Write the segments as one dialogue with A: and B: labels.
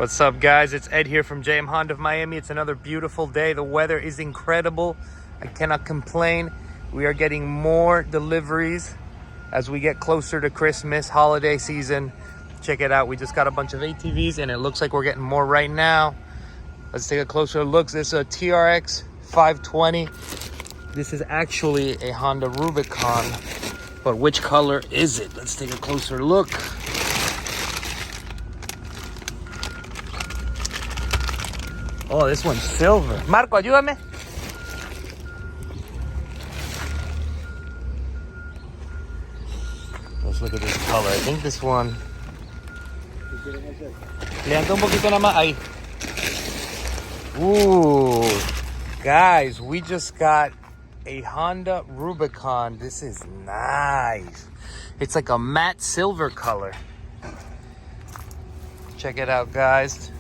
A: What's up, guys? It's Ed here from JM Honda of Miami. It's another beautiful day. The weather is incredible. I cannot complain. We are getting more deliveries as we get closer to Christmas holiday season. Check it out. We just got a bunch of ATVs and it looks like we're getting more right now. Let's take a closer look. This is a TRX520. This is actually a Honda Rubicon, but which color is it? Let's take a closer look. Oh, this one's silver. Marco, ayúdame. Let's look at this color. I think this one. Levanta un poquito nada más. Ahí. Ooh. Guys, we just got a Honda Rubicon. This is nice. It's like a matte silver color. Check it out, guys.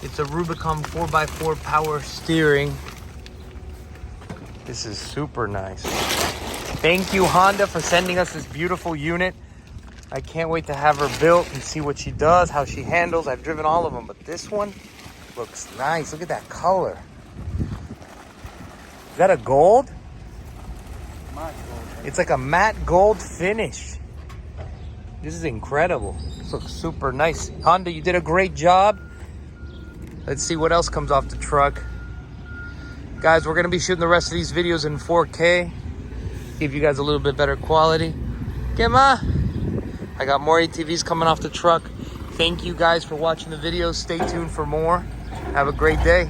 A: It's a Rubicon 4x4 power steering. This is super nice. Thank you, Honda, for sending us this beautiful unit. I can't wait to have her built and see what she does, how she handles. I've driven all of them, but this one looks nice. Look at that color. Is that a gold? Matte gold. It's like a matte gold finish. This is incredible. This looks super nice. Honda, you did a great job. Let's see what else comes off the truck. Guys, we're going to be shooting the rest of these videos in 4K. Give you guys a little bit better quality. ¿Qué más? I got more ATVs coming off the truck. Thank you guys for watching the video. Stay tuned for more. Have a great day.